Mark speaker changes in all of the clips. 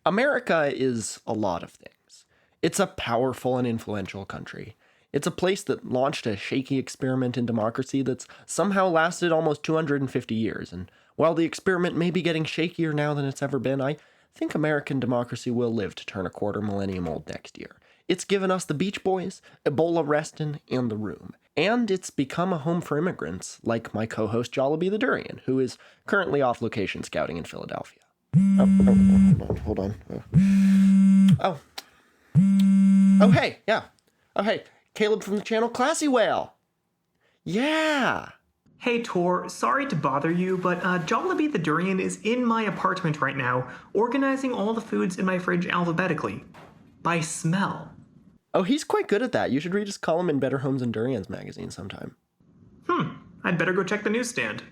Speaker 1: America is a lot of things. It's a powerful and influential country. It's a place that launched a shaky experiment in democracy that's somehow lasted almost 250 years, and while the experiment may be getting shakier now than it's ever been, I think American democracy will live to turn a quarter millennium old next year. It's given us the Beach Boys, Ebola Reston, and The Room. And it's become a home for immigrants, like my co-host Jollibee the Durian, who is currently off location scouting in Philadelphia. Hold on. Oh, hey, yeah. Oh, hey, Caleb from the channel Classy Whale. Yeah.
Speaker 2: Hey Tor, sorry to bother you, but Jollibee the Durian is in my apartment right now, organizing all the foods in my fridge alphabetically. By smell.
Speaker 1: Oh, he's quite good at that. You should read his column in Better Homes and Durians magazine sometime.
Speaker 2: I'd better go check the newsstand.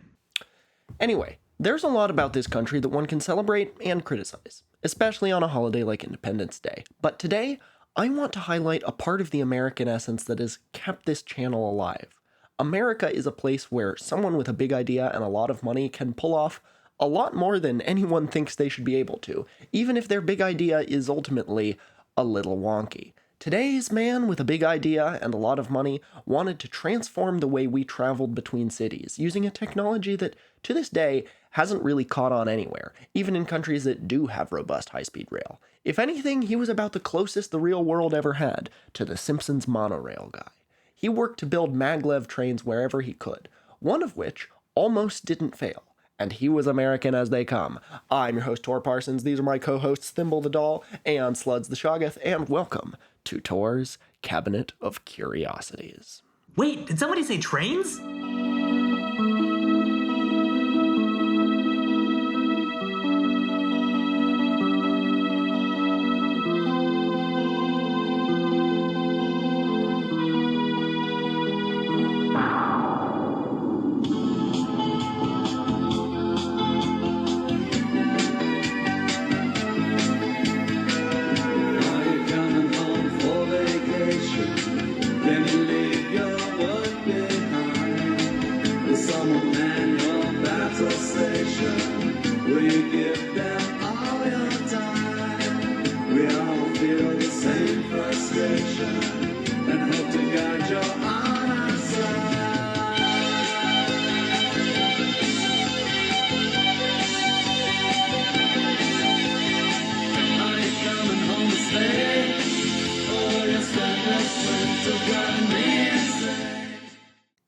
Speaker 1: Anyway, there's a lot about this country that one can celebrate and criticize, especially on a holiday like Independence Day. But today, I want to highlight a part of the American essence that has kept this channel alive. America is a place where someone with a big idea and a lot of money can pull off a lot more than anyone thinks they should be able to, even if their big idea is ultimately a little wonky. Today's man with a big idea and a lot of money wanted to transform the way we traveled between cities, using a technology that, to this day, hasn't really caught on anywhere, even in countries that do have robust high-speed rail. If anything, he was about the closest the real world ever had to the Simpsons monorail guy. He worked to build maglev trains wherever he could, one of which almost didn't fail. And he was American as they come. I'm your host, Tor Parsons. These are my co-hosts, Thimble the Doll and Sluds the Shoggoth, and welcome to Tor's Cabinet of Curiosities.
Speaker 2: Wait, did somebody say trains?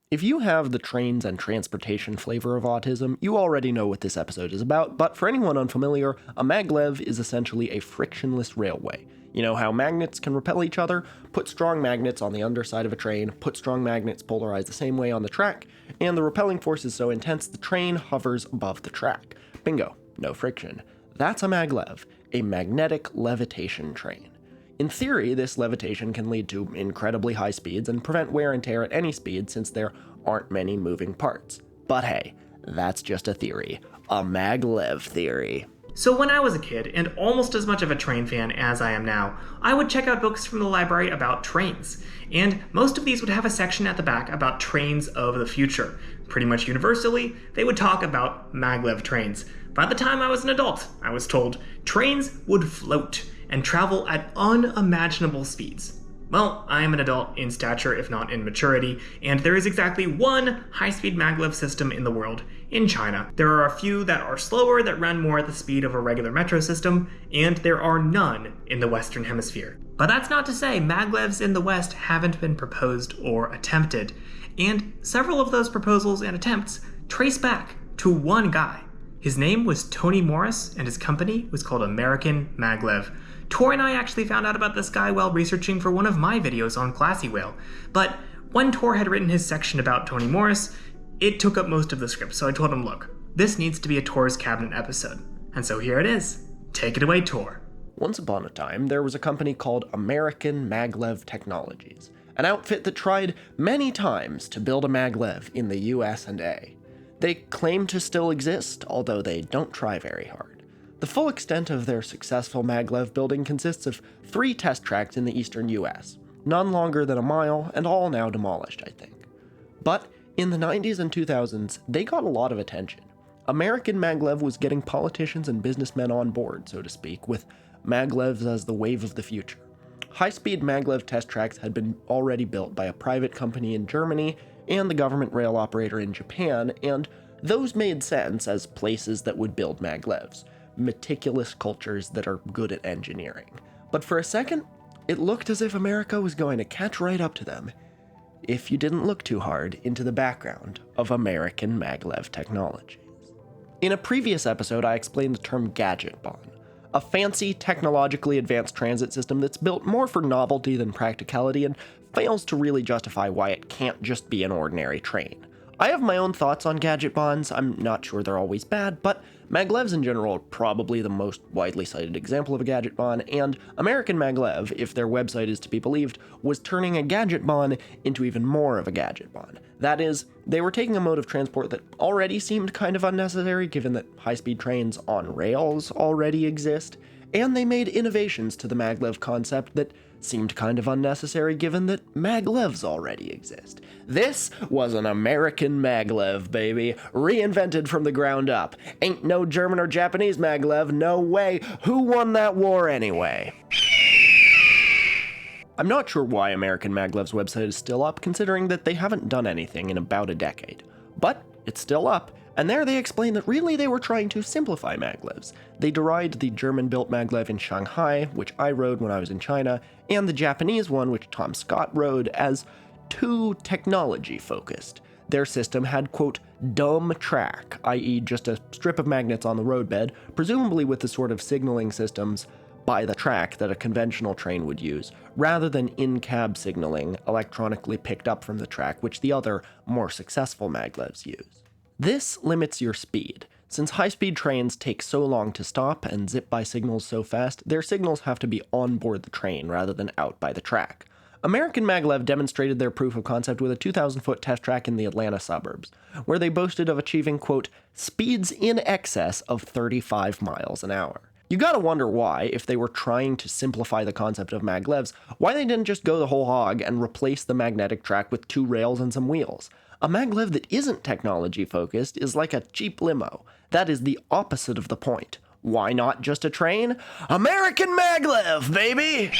Speaker 1: If you have the trains and transportation flavor of autism, you already know what this episode is about, but for anyone unfamiliar, a maglev is essentially a frictionless railway. You know how magnets can repel each other? Put strong magnets on the underside of a train, put strong magnets polarized the same way on the track, and the repelling force is so intense the train hovers above the track. Bingo, no friction. That's a maglev, a magnetic levitation train. In theory, this levitation can lead to incredibly high speeds and prevent wear and tear at any speed since there aren't many moving parts. But hey, that's just a theory. A maglev theory.
Speaker 2: So when I was a kid, and almost as much of a train fan as I am now, I would check out books from the library about trains. And most of these would have a section at the back about trains of the future. Pretty much universally, they would talk about maglev trains. By the time I was an adult, I was told trains would float and travel at unimaginable speeds. Well, I am an adult in stature, if not in maturity, and there is exactly one high-speed maglev system in the world, in China. There are a few that are slower that run more at the speed of a regular metro system, and there are none in the Western Hemisphere. But that's not to say maglevs in the West haven't been proposed or attempted, and several of those proposals and attempts trace back to one guy. His name was Tony Morris, and his company was called American Maglev. Tor and I actually found out about this guy while researching for one of my videos on Classy Whale, but when Tor had written his section about Tony Morris, it took up most of the script, so I told him, look, this needs to be a Tor's Cabinet episode. And so here it is. Take it away, Tor.
Speaker 1: Once upon a time, there was a company called American Maglev Technologies, an outfit that tried many times to build a maglev in the US&A. They claim to still exist, although they don't try very hard. The full extent of their successful maglev building consists of 3 test tracks in the eastern US, none longer than a mile, and all now demolished, I think. But in the 90s and 2000s, they got a lot of attention. American Maglev was getting politicians and businessmen on board, so to speak, with Maglevs as the wave of the future. High-speed Maglev test tracks had been already built by a private company in Germany and the government rail operator in Japan, and those made sense as places that would build Maglevs, meticulous cultures that are good at engineering. But for a second, it looked as if America was going to catch right up to them, if you didn't look too hard into the background of American Maglev technologies. In a previous episode, I explained the term Gadget Bond, a fancy, technologically advanced transit system that's built more for novelty than practicality and fails to really justify why it can't just be an ordinary train. I have my own thoughts on Gadget Bonds. I'm not sure they're always bad, but Maglevs in general are probably the most widely cited example of a Gadget Bond, and American Maglev, if their website is to be believed, was turning a Gadget Bond into even more of a Gadget Bond. That is, they were taking a mode of transport that already seemed kind of unnecessary given that high-speed trains on rails already exist, and they made innovations to the Maglev concept that seemed kind of unnecessary given that Maglevs already exist. This was an American Maglev, baby, reinvented from the ground up. Ain't no German or Japanese Maglev, no way. Who won that war anyway? I'm not sure why American Maglev's website is still up, considering that they haven't done anything in about a decade. But it's still up, and there they explain that really they were trying to simplify Maglevs. They derided the German-built Maglev in Shanghai, which I rode when I was in China, and the Japanese one, which Tom Scott rode, as too technology-focused. Their system had, quote, dumb track, i.e. just a strip of magnets on the roadbed, presumably with the sort of signaling systems by the track that a conventional train would use, rather than in-cab signaling electronically picked up from the track, which the other, more successful Maglevs use. This limits your speed. Since high-speed trains take so long to stop and zip by signals so fast, their signals have to be on board the train rather than out by the track. American Maglev demonstrated their proof of concept with a 2,000-foot test track in the Atlanta suburbs, where they boasted of achieving, quote, speeds in excess of 35 miles an hour. You gotta wonder why, if they were trying to simplify the concept of Maglevs, why they didn't just go the whole hog and replace the magnetic track with 2 rails and some wheels. A Maglev that isn't technology-focused is like a cheap limo. That is the opposite of the point. Why not just a train? American Maglev, baby!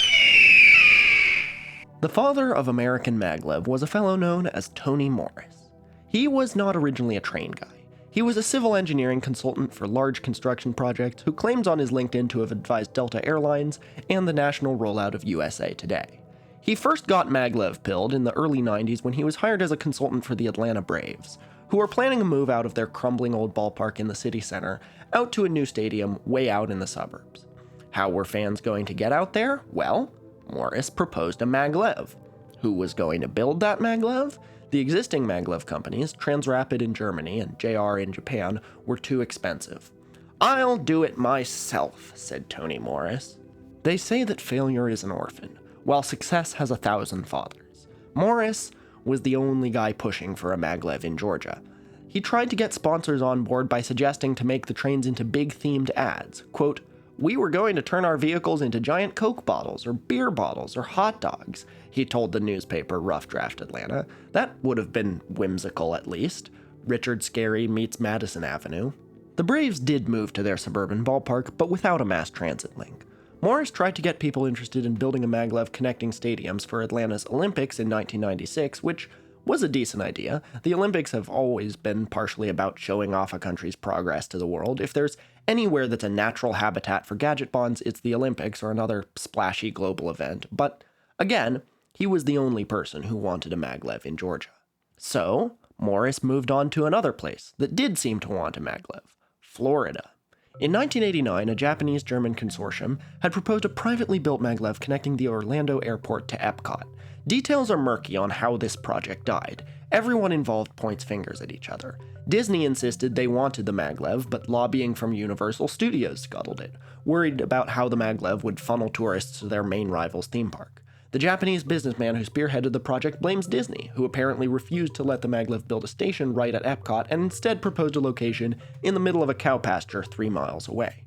Speaker 1: The father of American Maglev was a fellow known as Tony Morris. He was not originally a train guy. He was a civil engineering consultant for large construction projects who claims on his LinkedIn to have advised Delta Airlines and the national rollout of USA Today. He first got Maglev pilled in the early 90s when he was hired as a consultant for the Atlanta Braves, who were planning a move out of their crumbling old ballpark in the city center out to a new stadium way out in the suburbs. How were fans going to get out there? Well, Morris proposed a Maglev. Who was going to build that Maglev? The existing Maglev companies, Transrapid in Germany and JR in Japan, were too expensive. "I'll do it myself," said Tony Morris. They say that failure is an orphan, while success has 1,000 fathers. Morris was the only guy pushing for a Maglev in Georgia. He tried to get sponsors on board by suggesting to make the trains into big themed ads. Quote, "We were going to turn our vehicles into giant Coke bottles or beer bottles or hot dogs," he told the newspaper Rough Draft Atlanta. That would have been whimsical at least. Richard Scarry meets Madison Avenue. The Braves did move to their suburban ballpark, but without a mass transit link. Morris tried to get people interested in building a Maglev connecting stadiums for Atlanta's Olympics in 1996, which was a decent idea. The Olympics have always been partially about showing off a country's progress to the world. If there's anywhere that's a natural habitat for Gadget Bonds, it's the Olympics or another splashy global event. But again, he was the only person who wanted a Maglev in Georgia. So, Morris moved on to another place that did seem to want a Maglev, Florida. In 1989, a Japanese-German consortium had proposed a privately built Maglev connecting the Orlando airport to Epcot. Details are murky on how this project died. Everyone involved points fingers at each other. Disney insisted they wanted the Maglev, but lobbying from Universal Studios scuttled it, worried about how the Maglev would funnel tourists to their main rival's theme park. The Japanese businessman who spearheaded the project blames Disney, who apparently refused to let the Maglev build a station right at Epcot and instead proposed a location in the middle of a cow pasture 3 miles away.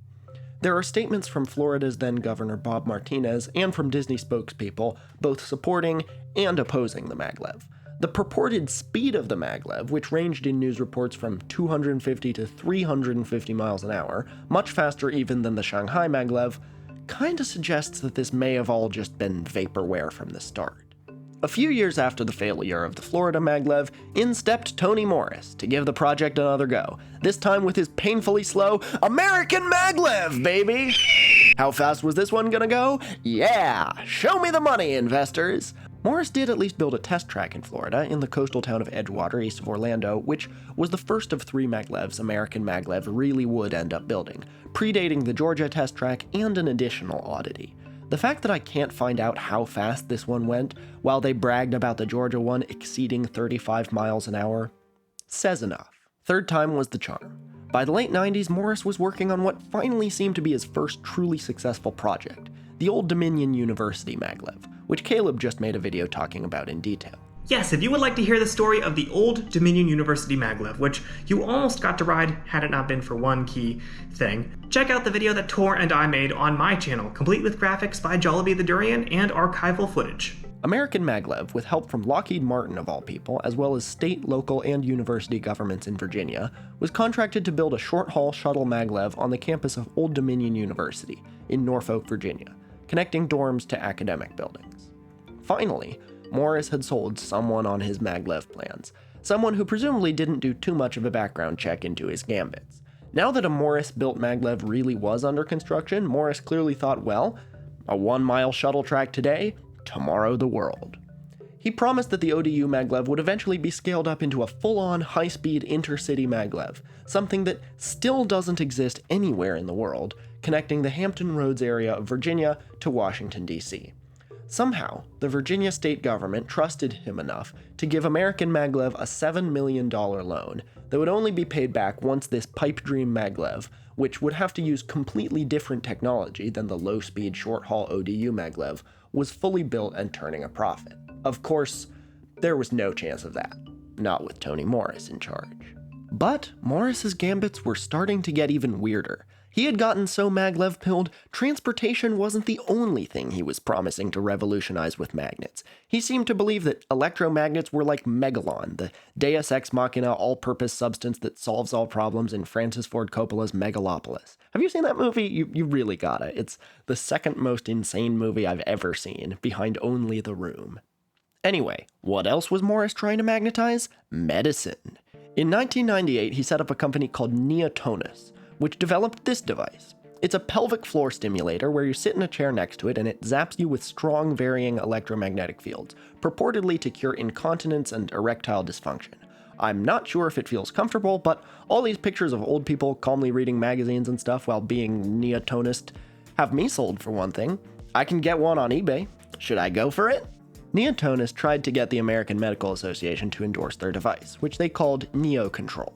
Speaker 1: There are statements from Florida's then Governor Bob Martinez and from Disney spokespeople, both supporting and opposing the Maglev. The purported speed of the Maglev, which ranged in news reports from 250 to 350 miles an hour, much faster even than the Shanghai Maglev, kinda suggests that this may have all just been vaporware from the start. A few years after the failure of the Florida Maglev, in stepped Tony Morris to give the project another go, this time with his painfully slow American Maglev, baby! How fast was this one gonna go? Yeah! Show me the money, investors! Morris did at least build a test track in Florida, in the coastal town of Edgewater, east of Orlando, which was the first of 3 Maglevs American Maglev really would end up building, predating the Georgia test track and an additional oddity. The fact that I can't find out how fast this one went, while they bragged about the Georgia one exceeding 35 miles an hour, says enough. Third time was the charm. By the late 90s, Morris was working on what finally seemed to be his first truly successful project, the old Dominion University Maglev, which Caleb just made a video talking about in detail.
Speaker 2: Yes, if you would like to hear the story of the old Dominion University Maglev, which you almost got to ride had it not been for one key thing, check out the video that Tor and I made on my channel, complete with graphics by Jollibee the Durian and archival footage.
Speaker 1: American Maglev, with help from Lockheed Martin of all people, as well as state, local, and university governments in Virginia, was contracted to build a short-haul shuttle Maglev on the campus of Old Dominion University in Norfolk, Virginia, connecting dorms to academic buildings. Finally, Morris had sold someone on his Maglev plans, someone who presumably didn't do too much of a background check into his gambits. Now that a Morris-built Maglev really was under construction, Morris clearly thought, well, a 1-mile shuttle track today, tomorrow the world. He promised that the ODU Maglev would eventually be scaled up into a full-on, high-speed intercity Maglev, something that still doesn't exist anywhere in the world, connecting the Hampton Roads area of Virginia to Washington, D.C. Somehow, the Virginia state government trusted him enough to give American Maglev a $7 million loan that would only be paid back once this pipe dream Maglev, which would have to use completely different technology than the low-speed short-haul ODU Maglev, was fully built and turning a profit. Of course, there was no chance of that, not with Tony Morris in charge. But Morris's gambits were starting to get even weirder. He had gotten so Maglev-pilled, transportation wasn't the only thing he was promising to revolutionize with magnets. He seemed to believe that electromagnets were like Megalon, the deus ex machina all-purpose substance that solves all problems in Francis Ford Coppola's Megalopolis. Have you seen that movie? You really gotta. It's the second most insane movie I've ever seen, behind only The Room. Anyway, what else was Morris trying to magnetize? Medicine. In 1998, he set up a company called Neotonus, which developed this device. It's a pelvic floor stimulator where you sit in a chair next to it and it zaps you with strong varying electromagnetic fields, purportedly to cure incontinence and erectile dysfunction. I'm not sure if it feels comfortable, but all these pictures of old people calmly reading magazines and stuff while being Neotonist have me sold for one thing. I can get one on eBay. Should I go for it? Neotonus tried to get the American Medical Association to endorse their device, which they called NeoControl.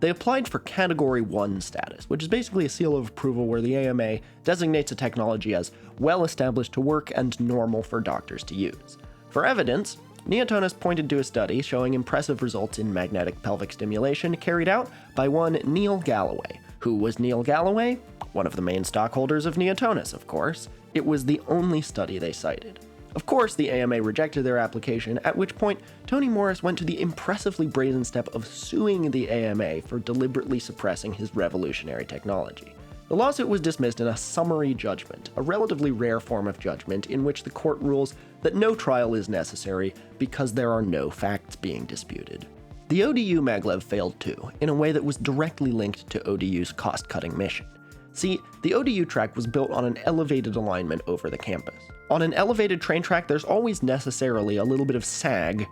Speaker 1: They applied for Category 1 status, which is basically a seal of approval where the AMA designates a technology as well established to work and normal for doctors to use. For evidence, Neotonus pointed to a study showing impressive results in magnetic pelvic stimulation carried out by one Neil Galloway. Who was Neil Galloway? One of the main stockholders of Neotonus, of course. It was the only study they cited. Of course, the AMA rejected their application, at which point Tony Morris went to the impressively brazen step of suing the AMA for deliberately suppressing his revolutionary technology. The lawsuit was dismissed in a summary judgment, a relatively rare form of judgment in which the court rules that no trial is necessary because there are no facts being disputed. The ODU Maglev failed too, in a way that was directly linked to ODU's cost-cutting mission. See, the ODU track was built on an elevated alignment over the campus. On an elevated train track, there's always necessarily a little bit of sag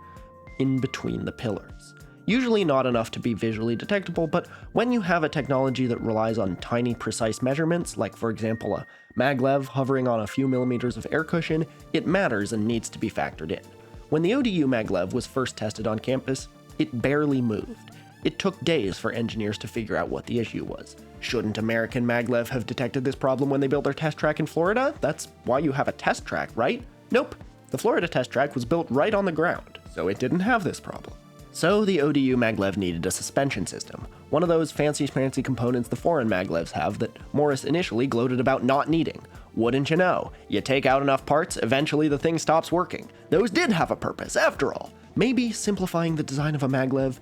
Speaker 1: in between the pillars. Usually not enough to be visually detectable, but when you have a technology that relies on tiny, precise measurements, like for example a Maglev hovering on a few millimeters of air cushion, it matters and needs to be factored in. When the ODU Maglev was first tested on campus, it barely moved. It took days for engineers to figure out what the issue was. Shouldn't American Maglev have detected this problem when they built their test track in Florida? That's why you have a test track, right? Nope. The Florida test track was built right on the ground, so it didn't have this problem. So the ODU Maglev needed a suspension system, one of those fancy-schmancy components the foreign Maglevs have that Morris initially gloated about not needing. Wouldn't you know? You take out enough parts, eventually the thing stops working. Those did have a purpose, after all. Maybe simplifying the design of a maglev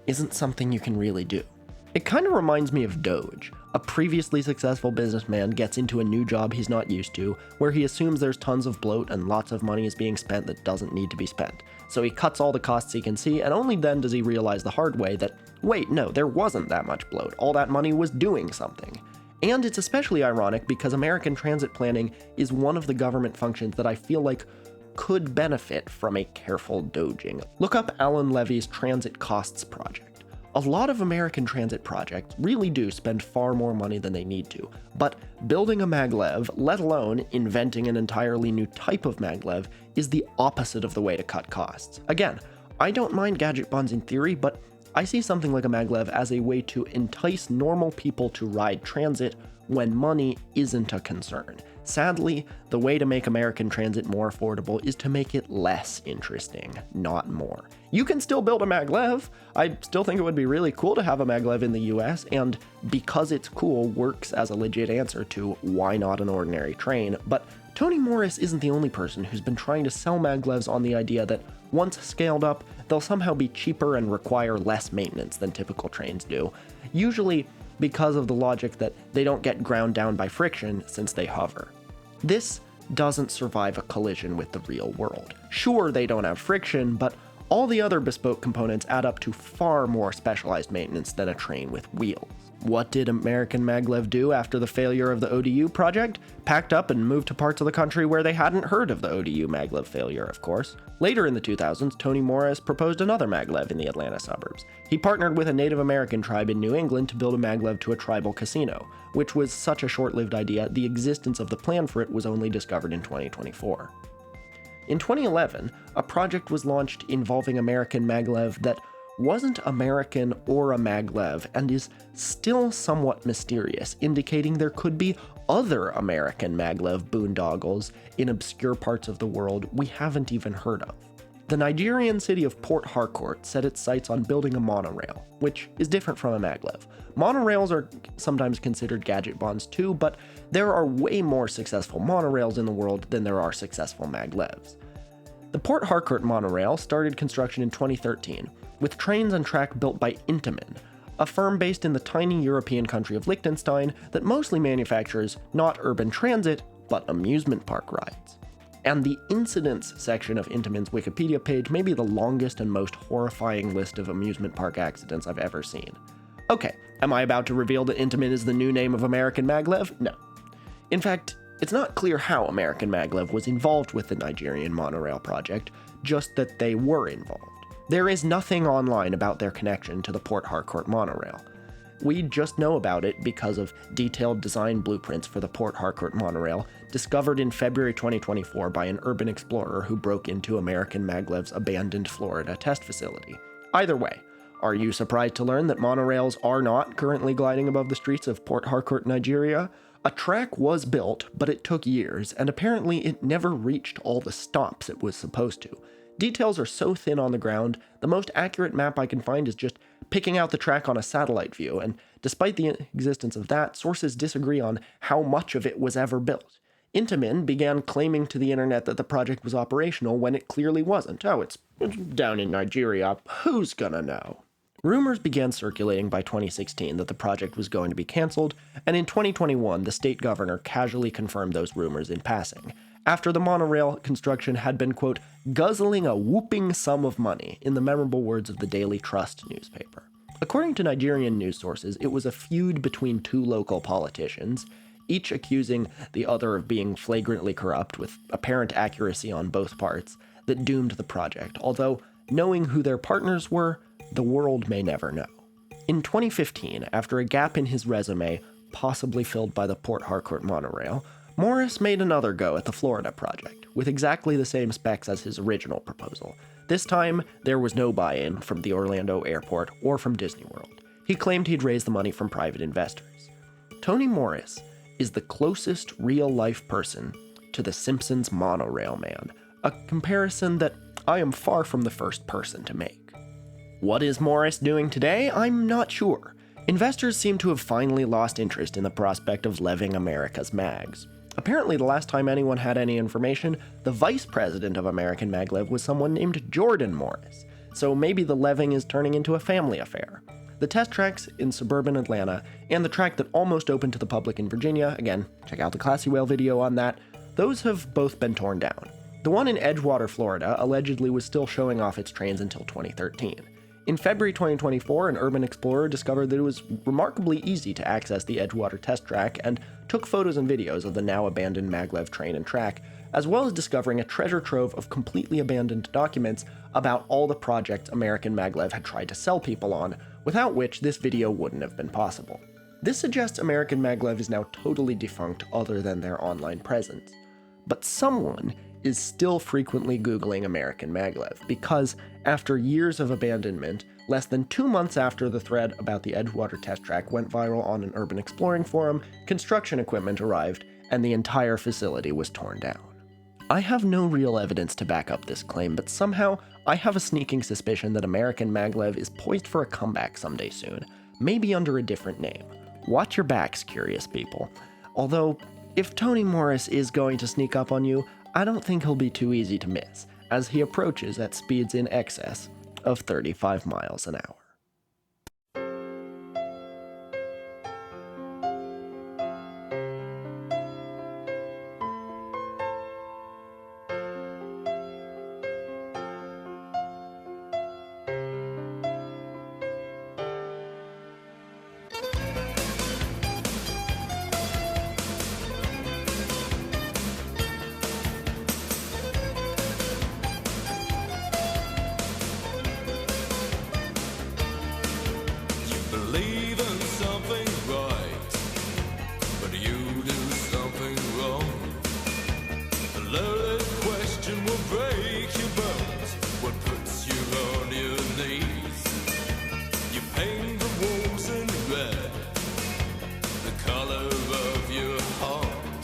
Speaker 1: isn't something you can really do. It kind of reminds me of Doge. A previously successful businessman gets into a new job he's not used to, where he assumes there's tons of bloat and lots of money is being spent that doesn't need to be spent. So he cuts all the costs he can see, and only then does he realize the hard way that, wait, no, there wasn't that much bloat. All that money was doing something. And it's especially ironic because American transit planning is one of the government functions that I feel like could benefit from a careful doging. Look up Alan Levy's Transit Costs Project. A lot of American transit projects really do spend far more money than they need to, but building a maglev, let alone inventing an entirely new type of maglev, is the opposite of the way to cut costs. Again, I don't mind gadget bonds in theory, but I see something like a maglev as a way to entice normal people to ride transit when money isn't a concern. Sadly, the way to make American transit more affordable is to make it less interesting, not more. You can still build a maglev. I still think it would be really cool to have a maglev in the US, and because it's cool, works as a legit answer to why not an ordinary train. But Tony Morris isn't the only person who's been trying to sell maglevs on the idea that once scaled up, they'll somehow be cheaper and require less maintenance than typical trains do. Usually because of the logic that they don't get ground down by friction since they hover. This doesn't survive a collision with the real world. Sure, they don't have friction, but all the other bespoke components add up to far more specialized maintenance than a train with wheels. What did American Maglev do after the failure of the ODU project? Packed up and moved to parts of the country where they hadn't heard of the ODU Maglev failure, of course. Later in the 2000s, Tony Morris proposed another maglev in the Atlanta suburbs. He partnered with a Native American tribe in New England to build a maglev to a tribal casino, which was such a short-lived idea, the existence of the plan for it was only discovered in 2024. In 2011, a project was launched involving American Maglev that wasn't American or a maglev and is still somewhat mysterious, indicating there could be other American maglev boondoggles in obscure parts of the world we haven't even heard of. The Nigerian city of PortHarkort set its sights on building a monorail, which is different from a maglev. Monorails are sometimes considered gadget bonds too, but there are way more successful monorails in the world than there are successful maglevs. The PortHarkort monorail started construction in 2013, with trains and track built by Intamin, a firm based in the tiny European country of Liechtenstein that mostly manufactures not urban transit, but amusement park rides. And the incidents section of Intamin's Wikipedia page may be the longest and most horrifying list of amusement park accidents I've ever seen. Okay, am I about to reveal that Intamin is the new name of American Maglev? No. In fact, it's not clear how American Maglev was involved with the Nigerian monorail project, just that they were involved. There is nothing online about their connection to the PortHarkort monorail. We just know about it because of detailed design blueprints for the PortHarkort monorail discovered in February 2024 by an urban explorer who broke into American Maglev's abandoned Florida test facility. Either way, are you surprised to learn that monorails are not currently gliding above the streets of PortHarkort, Nigeria? A track was built, but it took years, and apparently it never reached all the stops it was supposed to. Details are so thin on the ground, the most accurate map I can find is just picking out the track on a satellite view, and despite the existence of that, sources disagree on how much of it was ever built. Intamin began claiming to the internet that the project was operational when it clearly wasn't. Oh, it's down in Nigeria. Who's gonna know? Rumors began circulating by 2016 that the project was going to be canceled, and in 2021, the state governor casually confirmed those rumors in passing, after the monorail construction had been, quote, guzzling a whooping sum of money, in the memorable words of the Daily Trust newspaper. According to Nigerian news sources, it was a feud between two local politicians, each accusing the other of being flagrantly corrupt, with apparent accuracy on both parts, that doomed the project, although, knowing who their partners were, the world may never know. In 2015, after a gap in his resume, possibly filled by the PortHarkort monorail, Morris made another go at the Florida project, with exactly the same specs as his original proposal. This time, there was no buy-in from the Orlando airport or from Disney World. He claimed he'd raised the money from private investors. Tony Morris is the closest real-life person to the Simpsons monorail man, a comparison that I am far from the first person to make. What is Morris doing today? I'm not sure. Investors seem to have finally lost interest in the prospect of leving America's mags. Apparently, the last time anyone had any information, the vice president of American Maglev was someone named Jordan Morris, so maybe the leving is turning into a family affair. The test tracks in suburban Atlanta, and the track that almost opened to the public in Virginia, again, check out the Classy Whale video on that, those have both been torn down. The one in Edgewater, Florida, allegedly was still showing off its trains until 2013. In February 2024, an urban explorer discovered that it was remarkably easy to access the Edgewater test track and took photos and videos of the now abandoned Maglev train and track, as well as discovering a treasure trove of completely abandoned documents about all the projects American Maglev had tried to sell people on, without which this video wouldn't have been possible. This suggests American Maglev is now totally defunct other than their online presence. But someone is still frequently Googling American Maglev, because after years of abandonment, less than 2 months after the thread about the Edgewater test track went viral on an urban exploring forum, construction equipment arrived and the entire facility was torn down. I have no real evidence to back up this claim, but somehow I have a sneaking suspicion that American Maglev is poised for a comeback someday soon, maybe under a different name. Watch your backs, curious people. Although, if Tony Morris is going to sneak up on you, I don't think he'll be too easy to miss, as he approaches at speeds in excess of 35 miles an hour.
Speaker 3: Believe in something right, but you do something wrong. A loaded question will break your bones. What puts you on your knees? You paint the walls in red, the color of your heart.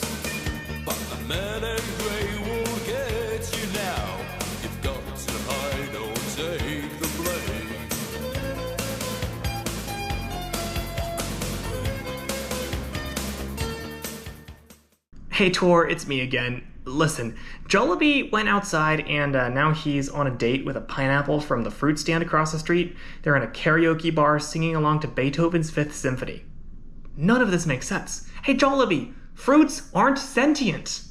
Speaker 3: But the man in gray will get you now. You've got to hide or take the blame.
Speaker 2: Hey Tor, it's me again. Listen, Jollibee went outside and now he's on a date with a pineapple from the fruit stand across the street. They're in a karaoke bar singing along to Beethoven's Fifth Symphony. None of this makes sense. Hey Jollibee, fruits aren't sentient.